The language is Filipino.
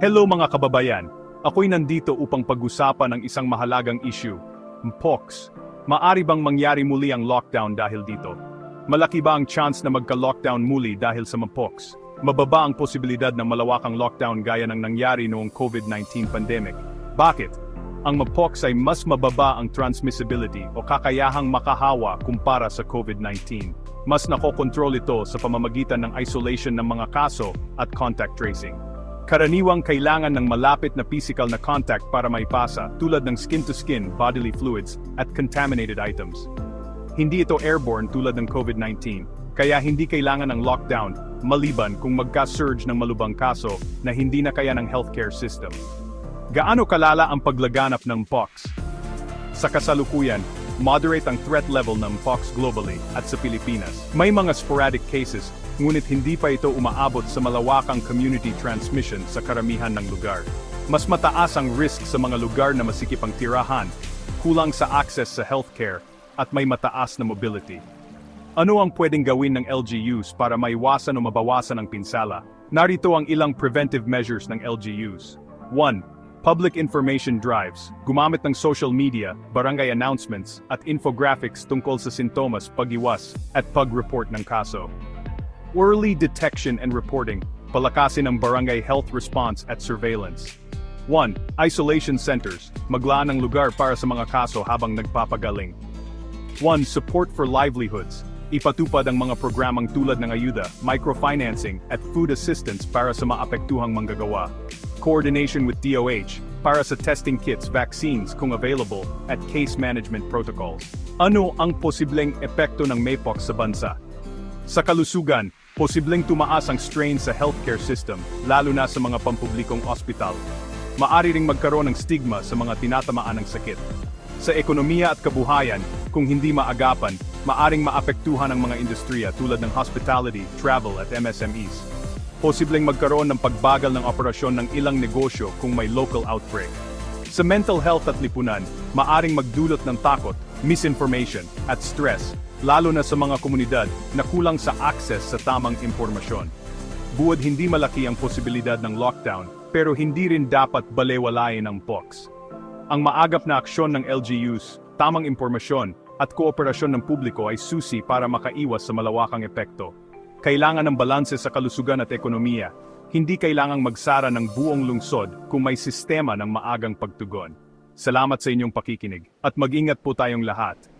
Hello mga kababayan, ako'y nandito upang pag-usapan ang isang mahalagang issue, Mpox. Maari bang mangyari muli ang lockdown dahil dito? Malaki ba ang chance na magka-lockdown muli dahil sa Mpox? Mababa ang posibilidad ng malawakang lockdown gaya ng nangyari noong COVID-19 pandemic. Bakit? Ang Mpox ay mas mababa ang transmissibility o kakayahang makahawa kumpara sa COVID-19. Mas nakokontrol ito sa pamamagitan ng isolation ng mga kaso at contact tracing. Karaniwang kailangan ng malapit na physical na contact para maipasa tulad ng skin-to-skin bodily fluids at contaminated items. Hindi ito airborne tulad ng COVID-19, kaya hindi kailangan ng lockdown maliban kung magka-surge ng malubhang kaso na hindi na kaya ng healthcare system. Gaano kalala ang paglaganap ng Mpox? Sa kasalukuyan, moderate ang threat level ng Mpox globally at sa Pilipinas. May mga sporadic cases, ngunit hindi pa ito umaabot sa malawakang community transmission sa karamihan ng lugar. Mas mataas ang risk sa mga lugar na masikip ang tirahan, kulang sa access sa healthcare, at may mataas na mobility. Ano ang pwedeng gawin ng LGUs para maiwasan o mabawasan ang pinsala? Narito ang ilang preventive measures ng LGUs. 1. Public information drives, gumamit ng social media, barangay announcements, at infographics tungkol sa sintomas, pag-iwas, at pag-report ng kaso. Early detection and reporting, palakasin ang barangay health response at surveillance. 1. Isolation centers, maglaan ng lugar para sa mga kaso habang nagpapagaling. 1. Support for livelihoods, ipatupad ang mga programang tulad ng ayuda, microfinancing, at food assistance para sa maapektuhang manggagawa. Coordination with DOH, para sa testing kits, vaccines kung available, at case management protocols. Ano ang posibleng epekto ng Mpox sa bansa? Sa kalusugan, posibleng tumaas ang strain sa healthcare system, lalo na sa mga pampublikong ospital. Maari ring magkaroon ng stigma sa mga tinatamaan ng sakit. Sa ekonomiya at kabuhayan, kung hindi maagapan, maaring maapektuhan ang mga industriya tulad ng hospitality, travel at MSMEs. Posibleng magkaroon ng pagbagal ng operasyon ng ilang negosyo kung may local outbreak. Sa mental health at lipunan, maaring magdulot ng takot, misinformation, at stress, lalo na sa mga komunidad na kulang sa access sa tamang impormasyon. Buod hindi malaki ang posibilidad ng lockdown, pero hindi rin dapat balewalain ang Mpox. Ang maagap na aksyon ng LGUs, tamang impormasyon, at kooperasyon ng publiko ay susi para makaiwas sa malawakang epekto. Kailangan ng balanse sa kalusugan at ekonomiya. Hindi kailangang magsara ng buong lungsod kung may sistema ng maagang pagtugon. Salamat sa inyong pakikinig, at mag-ingat po tayong lahat.